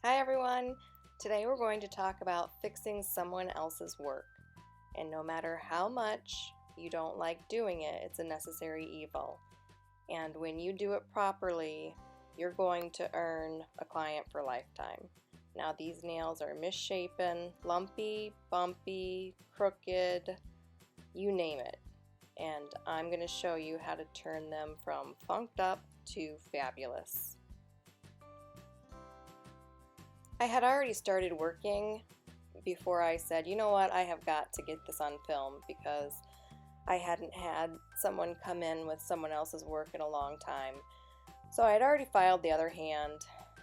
Hi everyone! Today we're going to talk about fixing someone else's work. And no matter how much you don't like doing it, it's a necessary evil. And when you do it properly, you're going to earn a client for a lifetime. Now these nails are misshapen, lumpy, bumpy, crooked, you name it. And I'm going to show you how to turn them from funked up to fabulous. I had already started working before I said, you know what, I have got to get this on film because I hadn't had someone come in with someone else's work in a long time. So I had already filed the other hand,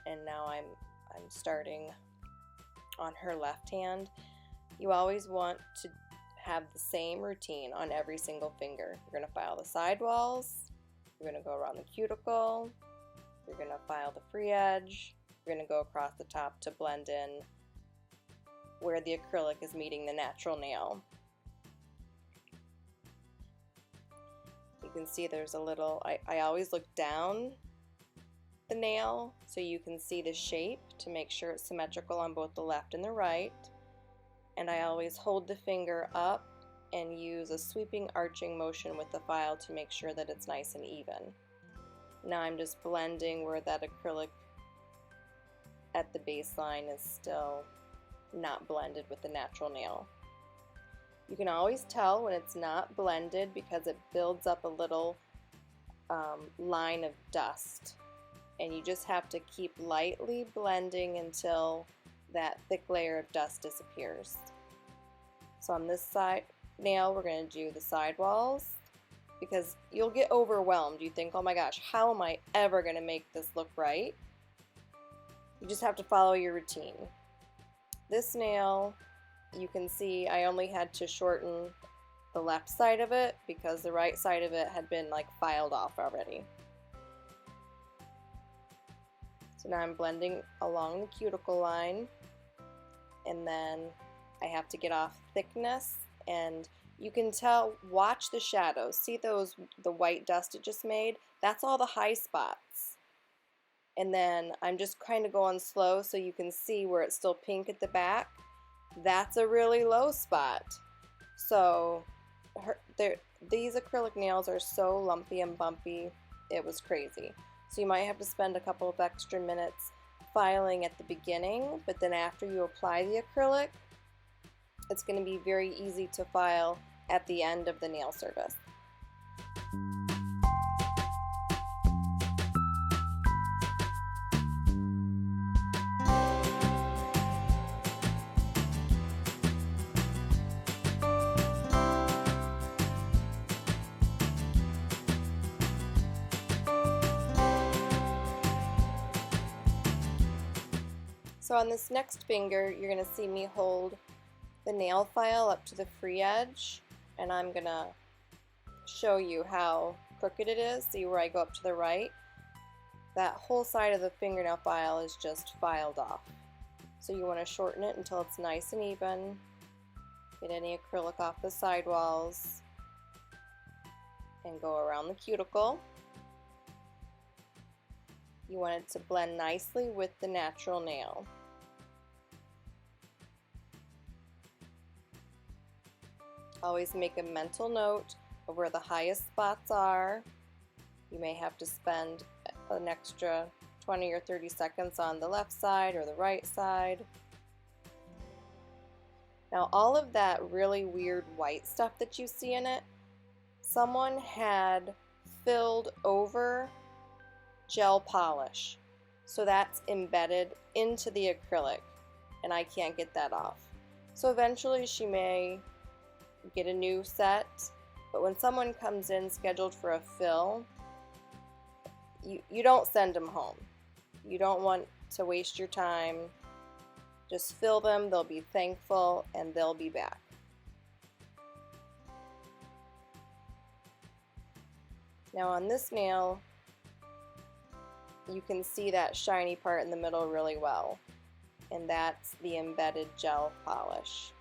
and now I'm starting on her left hand. You always want to have the same routine on every single finger. You're going to file the sidewalls, you're going to go around the cuticle, you're going to file the free edge, you're going to go across the top to blend in where the acrylic is meeting the natural nail. You can see there's a little, I always look down the nail so you can see the shape to make sure it's symmetrical on both the left and the right. And I always hold the finger up and use a sweeping arching motion with the file to make sure that it's nice and even. Now I'm just blending where that acrylic at the baseline is still not blended with the natural nail. You can always tell when it's not blended because it builds up a little line of dust, and you just have to keep lightly blending until that thick layer of dust disappears. So on this side nail we're going to do the sidewalls because you'll get overwhelmed. You think, oh my gosh, how am I ever going to make this look right? You just have to follow your routine. This nail, you can see I only had to shorten the left side of it because the right side of it had been like filed off already. So now I'm blending along the cuticle line, and then I have to get off thickness, and you can tell, watch the shadows. See the white dust it just made? That's all the high spots. And then I'm just kind of going slow so you can see where it's still pink at the back. That's a really low spot. So these acrylic nails are so lumpy and bumpy, it was crazy. So you might have to spend a couple of extra minutes filing at the beginning, but then after you apply the acrylic, it's going to be very easy to file at the end of the nail service. So on this next finger, you're going to see me hold the nail file up to the free edge, and I'm going to show you how crooked it is. See where I go up to the right? That whole side of the fingernail file is just filed off. So you want to shorten it until it's nice and even. Get any acrylic off the sidewalls and go around the cuticle. You want it to blend nicely with the natural nail. Always make a mental note of where the highest spots are. You may have to spend an extra 20 or 30 seconds on the left side or the right side. Now all of that really weird white stuff that you see in it, someone had filled over gel polish. So that's embedded into the acrylic, and I can't get that off. So eventually she may get a new set, but when someone comes in scheduled for a fill, you don't send them home. You don't want to waste your time. Just fill them, they'll be thankful, and they'll be back. Now on this nail, you can see that shiny part in the middle really well, and that's the embedded gel polish.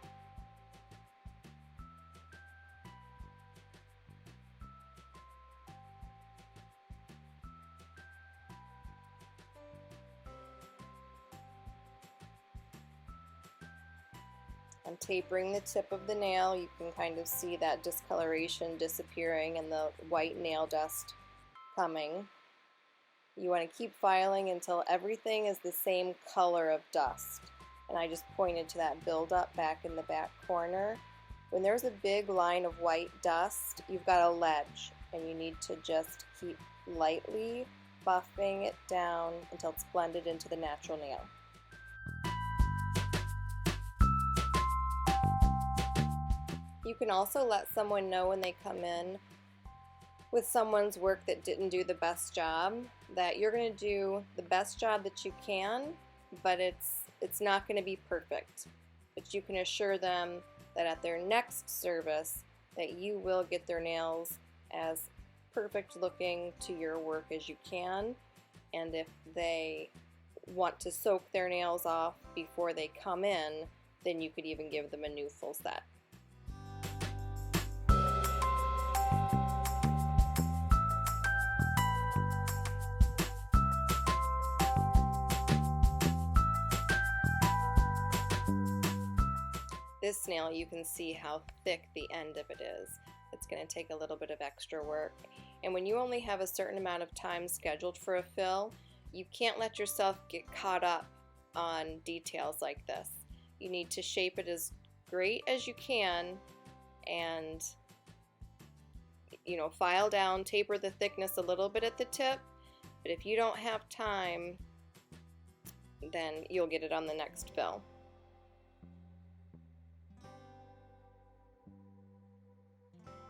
I'm tapering the tip of the nail. You can kind of see that discoloration disappearing and the white nail dust coming. You want to keep filing until everything is the same color of dust. And I just pointed to that buildup back in the back corner. When there's a big line of white dust, you've got a ledge, and you need to just keep lightly buffing it down until it's blended into the natural nail. You can also let someone know when they come in with someone's work that didn't do the best job, that you're going to do the best job that you can, but it's not going to be perfect. But you can assure them that at their next service that you will get their nails as perfect looking to your work as you can. And if they want to soak their nails off before they come in, then you could even give them a new full set. This nail, you can see how thick the end of it is. It's going to take a little bit of extra work. And when you only have a certain amount of time scheduled for a fill, you can't let yourself get caught up on details like this. You need to shape it as great as you can and, you know, file down, taper the thickness a little bit at the tip. But if you don't have time, then you'll get it on the next fill.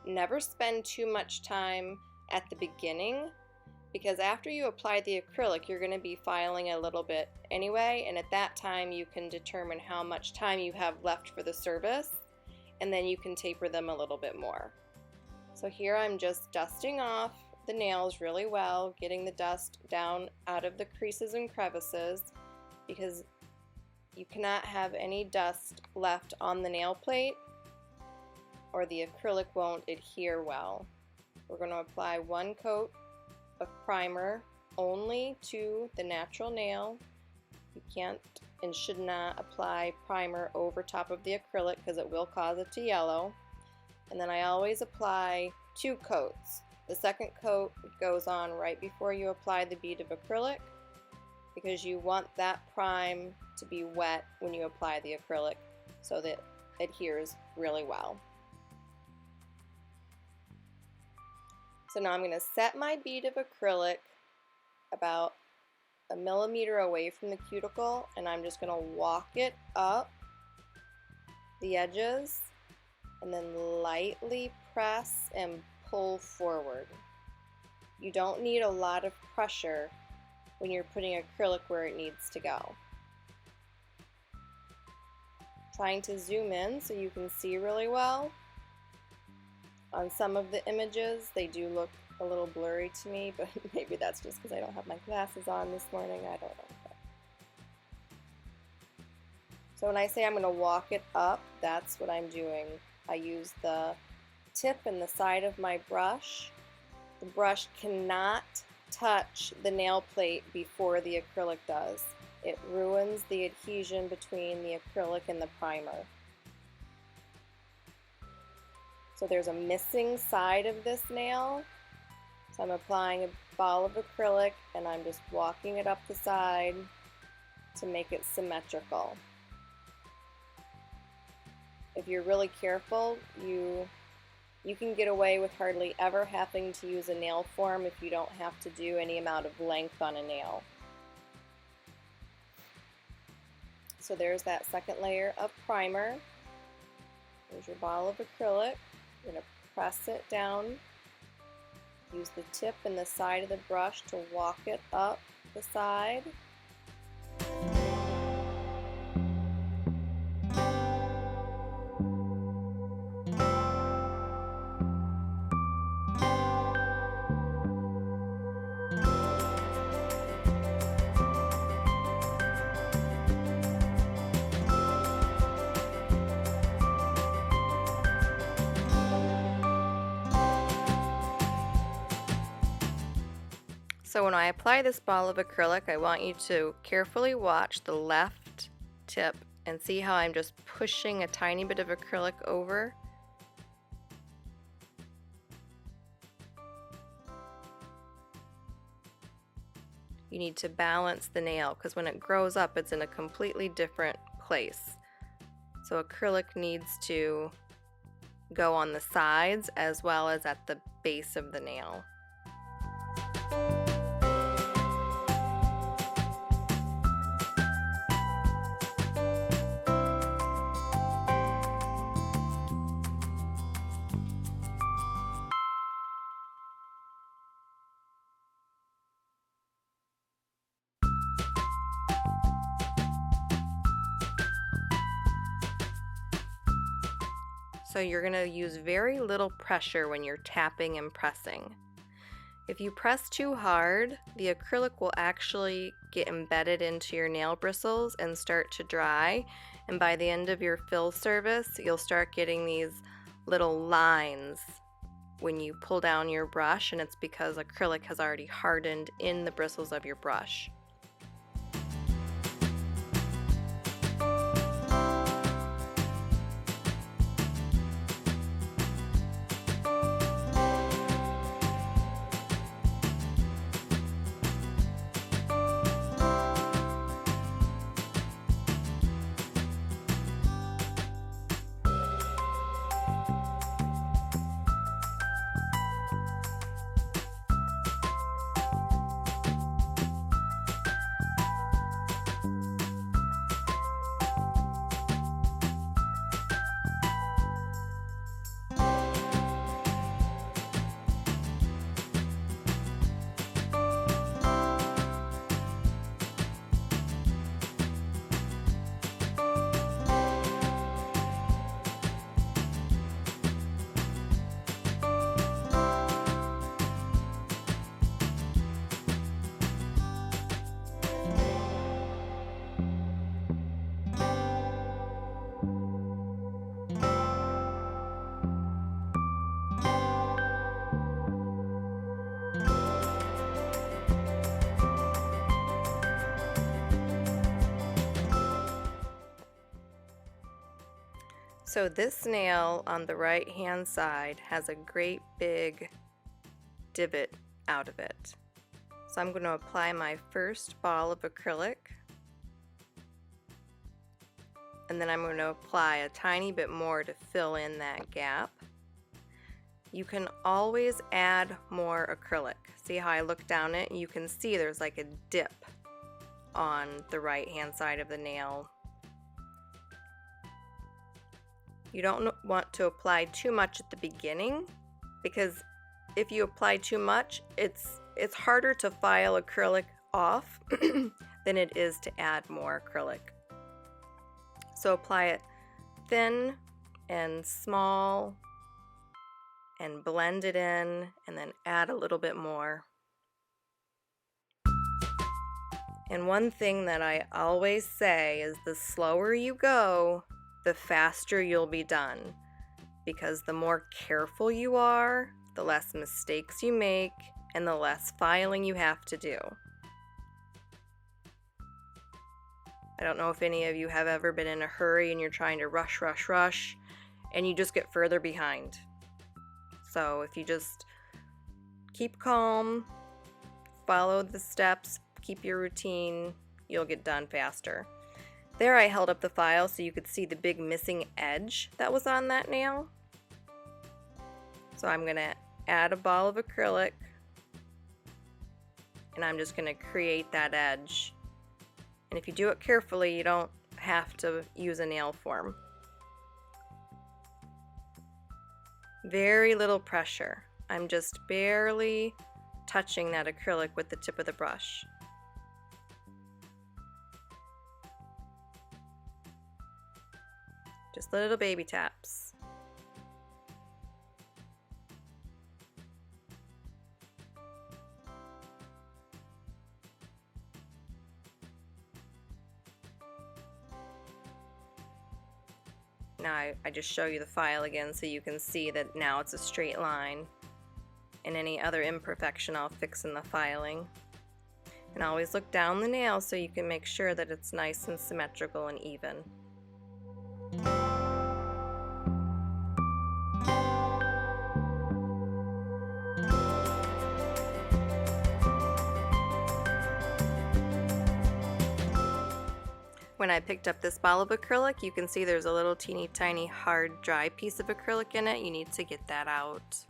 Never spend too much time at the beginning, because after you apply the acrylic, you're going to be filing a little bit anyway, and at that time you can determine how much time you have left for the service, and then you can taper them a little bit more. So here I'm just dusting off the nails really well, getting the dust down out of the creases and crevices, because you cannot have any dust left on the nail plate or the acrylic won't adhere well. We're going to apply one coat of primer only to the natural nail. You can't and should not apply primer over top of the acrylic because it will cause it to yellow. And then I always apply 2 coats. The second coat goes on right before you apply the bead of acrylic, because you want that prime to be wet when you apply the acrylic so that it adheres really well. So now I'm going to set my bead of acrylic about 1 millimeter away from the cuticle, and I'm just going to walk it up the edges and then lightly press and pull forward. You don't need a lot of pressure when you're putting acrylic where it needs to go. Trying to zoom in so you can see really well. On some of the images, they do look a little blurry to me, but maybe that's just because I don't have my glasses on this morning. I don't know. So when I say I'm going to walk it up, that's what I'm doing. I use the tip and the side of my brush. The brush cannot touch the nail plate before the acrylic does. It ruins the adhesion between the acrylic and the primer. So there's a missing side of this nail. So I'm applying a ball of acrylic and I'm just walking it up the side to make it symmetrical. If you're really careful, you can get away with hardly ever having to use a nail form if you don't have to do any amount of length on a nail. So there's that second layer of primer. There's your ball of acrylic. You're going to press it down. Use the tip and the side of the brush to walk it up the side. So when I apply this ball of acrylic, I want you to carefully watch the left tip And see how I'm just pushing a tiny bit of acrylic over? You need to balance the nail because when it grows up, it's in a completely different place. So acrylic needs to go on the sides as well as at the base of the nail. So you're going to use very little pressure when you're tapping and pressing. If you press too hard, the acrylic will actually get embedded into your nail bristles and start to dry, and by the end of your fill service, you'll start getting these little lines when you pull down your brush, and it's because acrylic has already hardened in the bristles of your brush. So this nail on the right hand side has a great big divot out of it. So I'm going to apply my first ball of acrylic, and then I'm going to apply a tiny bit more to fill in that gap. You can always add more acrylic. See how I look down it? You can see there's like a dip on the right hand side of the nail. You don't want to apply too much at the beginning, because if you apply too much, it's harder to file acrylic off than it is to add more acrylic. So apply it thin and small and blend it in, and then add a little bit more. And one thing that I always say is the slower you go, the faster you'll be done, because the more careful you are, the less mistakes you make, and the less filing you have to do. I don't know if any of you have ever been in a hurry and you're trying to rush, and you just get further behind. So if you just keep calm, follow the steps, keep your routine, you'll get done faster. There I held up the file so you could see the big missing edge that was on that nail. So I'm going to add a ball of acrylic, and I'm just going to create that edge. And if you do it carefully, you don't have to use a nail form. Very little pressure. I'm just barely touching that acrylic with the tip of the brush. Just little baby taps. Now I just show you the file again so you can see that now it's a straight line, and any other imperfection I'll fix in the filing. And always look down the nail so you can make sure that it's nice and symmetrical and even. When I picked up this bottle of acrylic, you can see there's a little teeny tiny hard dry piece of acrylic in it. You need to get that out.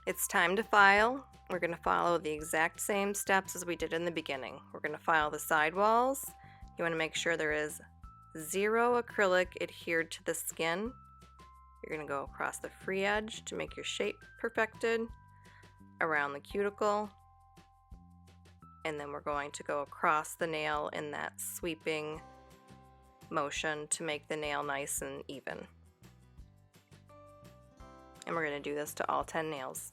It's time to file. We're going to follow the exact same steps as we did in the beginning. We're going to file the sidewalls. You want to make sure there is 0 acrylic adhered to the skin. You're going to go across the free edge to make your shape perfected, around the cuticle, and then we're going to go across the nail in that sweeping motion to make the nail nice and even. And we're going to do this to all 10 nails.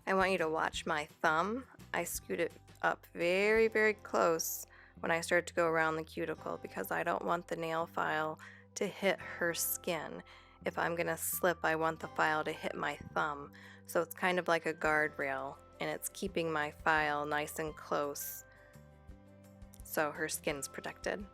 I want you to watch my thumb. I scoot it up very, very close when I start to go around the cuticle because I don't want the nail file to hit her skin. If I'm gonna slip, I want the file to hit my thumb. So it's kind of like a guardrail, and it's keeping my file nice and close so her skin's protected.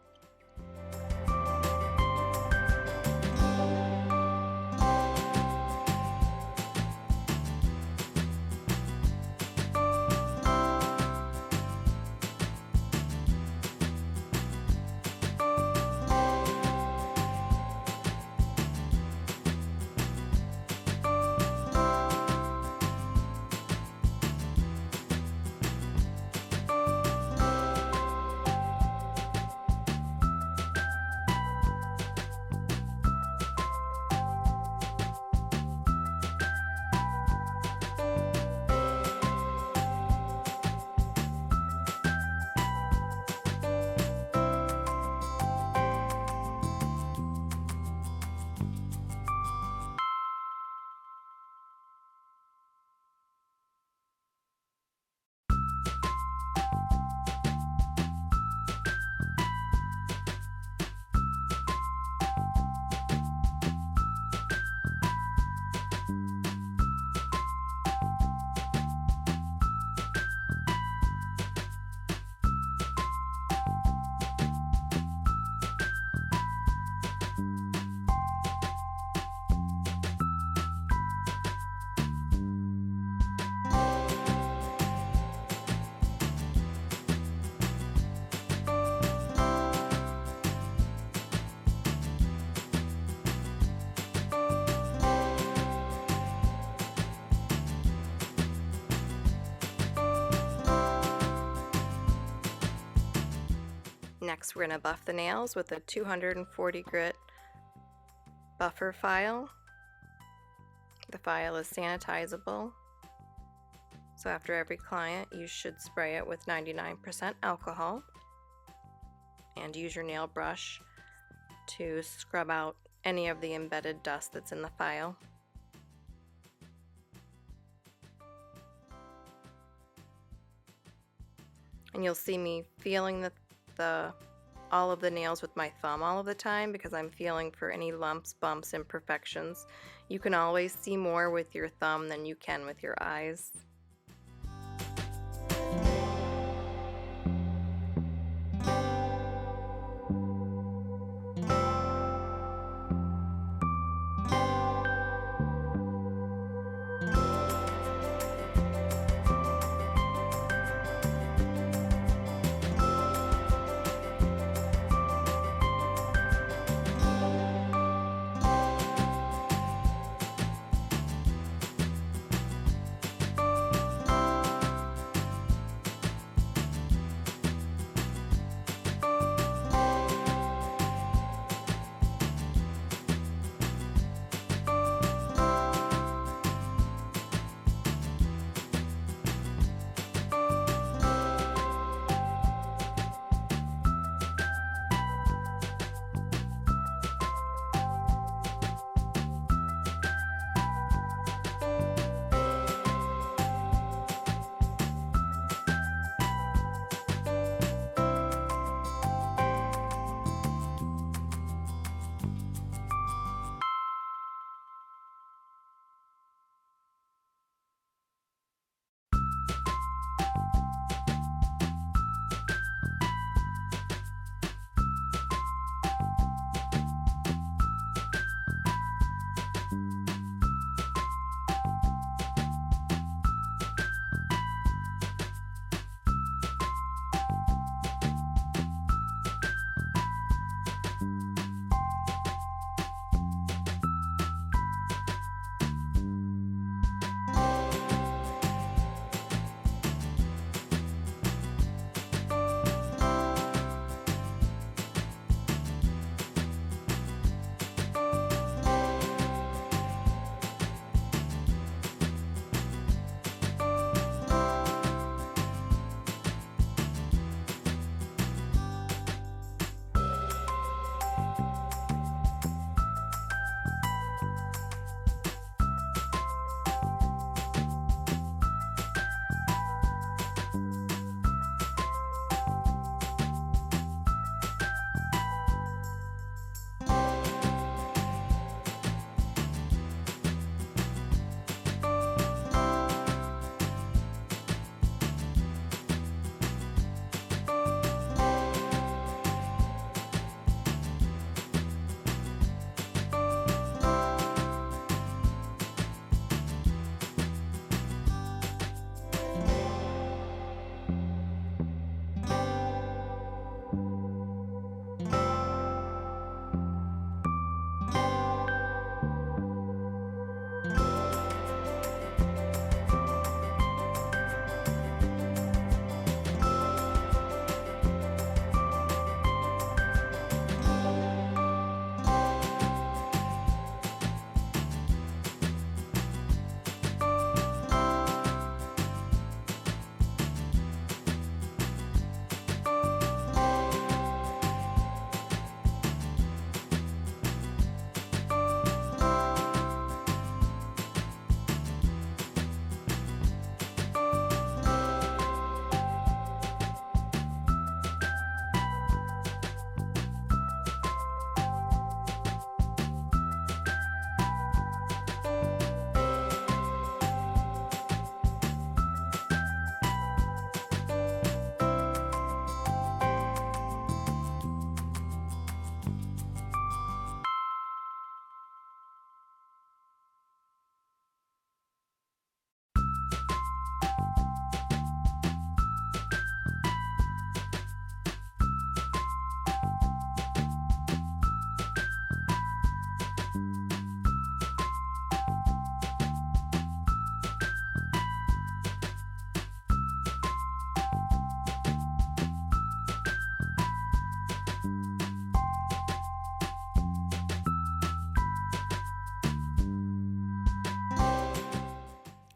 Next, we're going to buff the nails with a 240 grit buffer file. The file is sanitizable, so after every client you should spray it with 99% alcohol and use your nail brush to scrub out any of the embedded dust that's in the file. And you'll see me feeling the all of the nails with my thumb all of the time because I'm feeling for any lumps, bumps, imperfections. You can always see more with your thumb than you can with your eyes.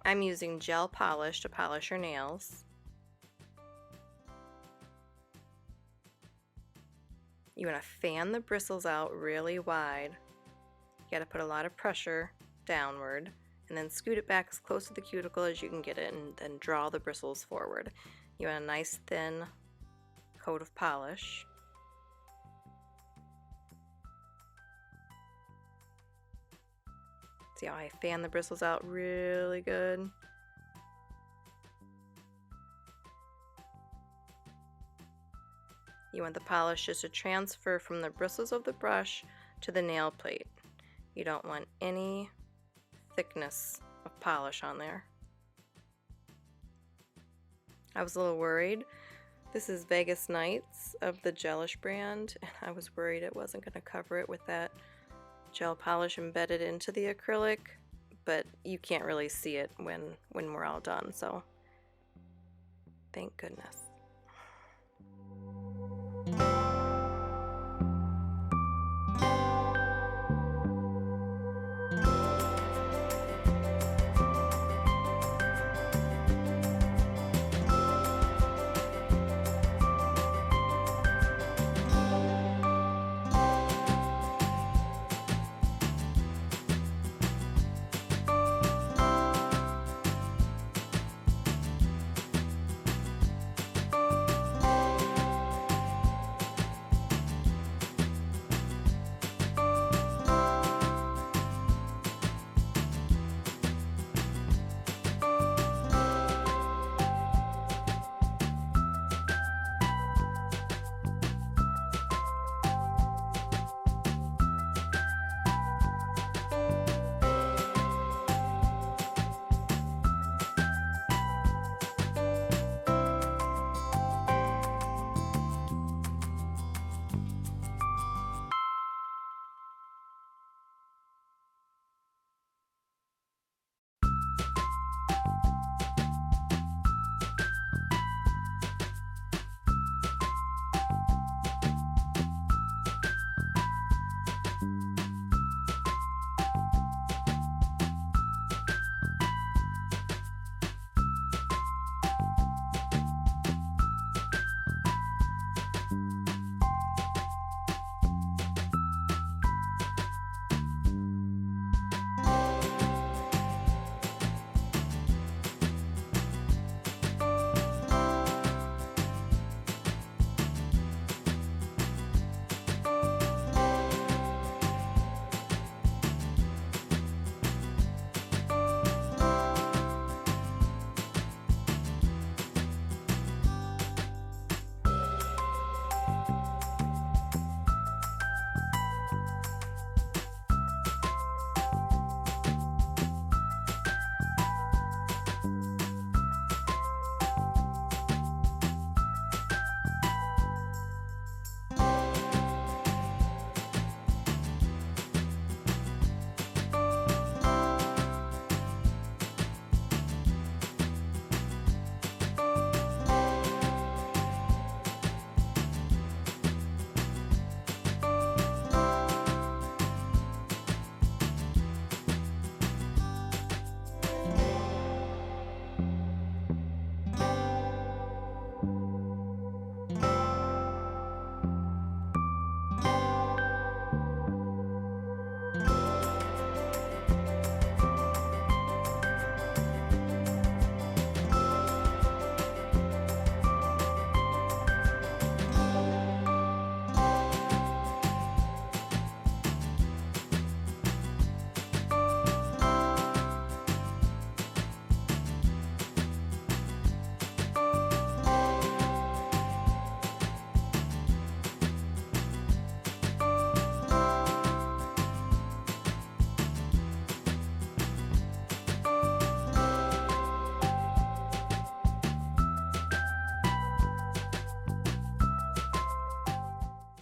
I'm using gel polish to polish your nails. You want to fan the bristles out really wide. You got to put a lot of pressure downward and then scoot it back as close to the cuticle as you can get it, and then draw the bristles forward. You want a nice thin coat of polish. See how I fan the bristles out really good? You want the polish just to transfer from the bristles of the brush to the nail plate. You don't want any thickness of polish on there. I was a little worried. This is Vegas Nights of the Gelish brand, and I was worried it wasn't going to cover it with that gel polish embedded into the acrylic, but you can't really see it when we're all done, so thank goodness.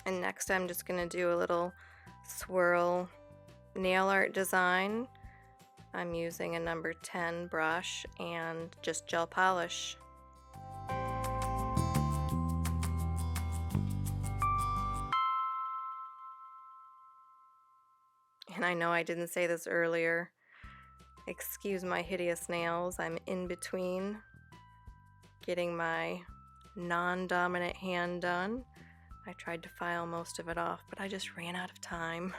And next I'm just going to do a little swirl nail art design. I'm using a number 10 brush and just gel polish. And I know I didn't say this earlier. Excuse my hideous nails. I'm in between getting my non-dominant hand done. I tried to file most of it off, but I just ran out of time.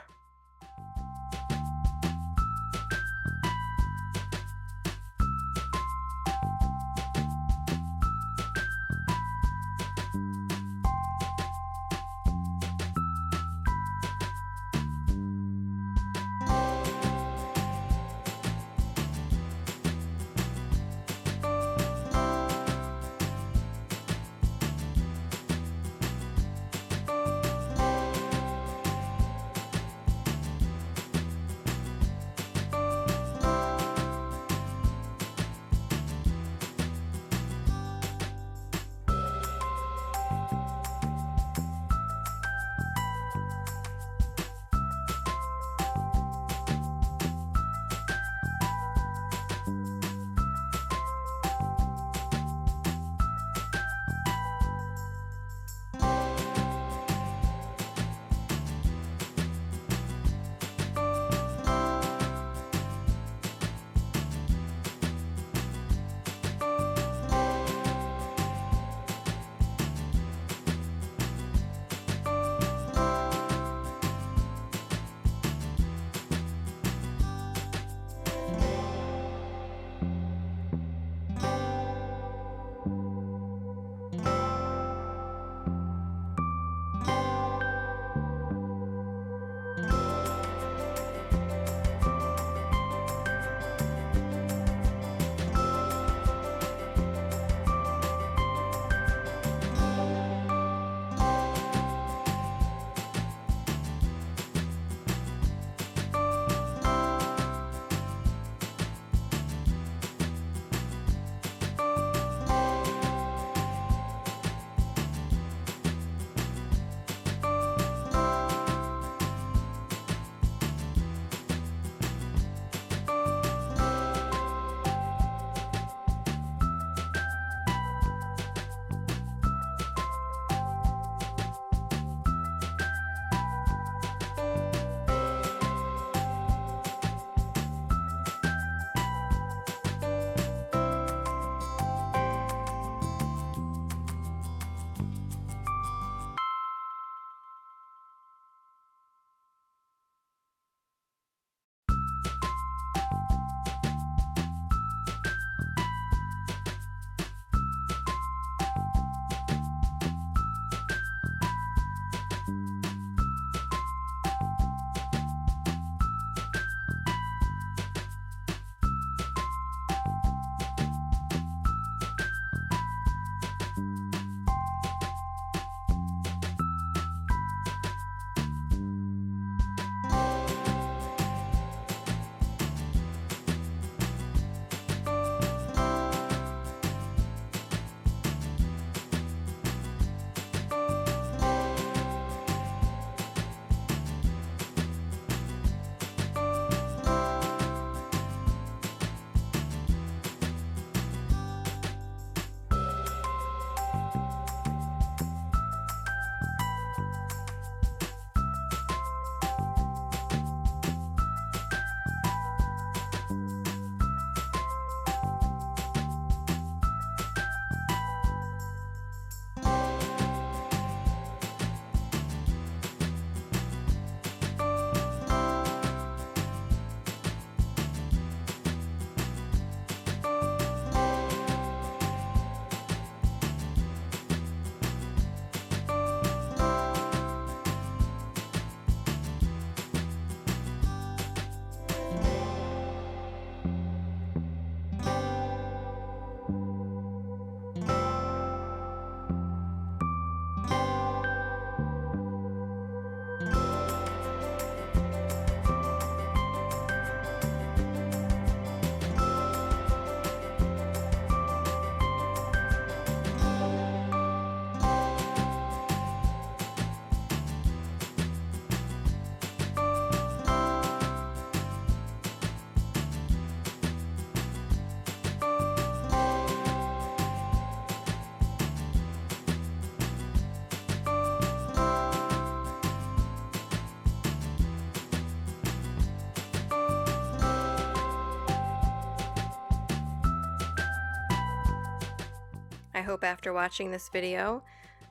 hope after watching this video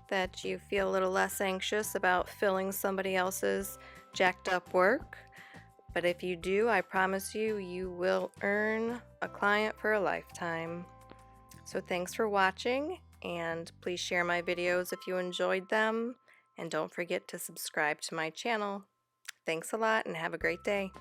that you feel a little less anxious about filling somebody else's jacked up work. But if you do, I promise you, you will earn a client for a lifetime. So thanks for watching, and please share my videos if you enjoyed them, and don't forget to subscribe to my channel. Thanks a lot and have a great day.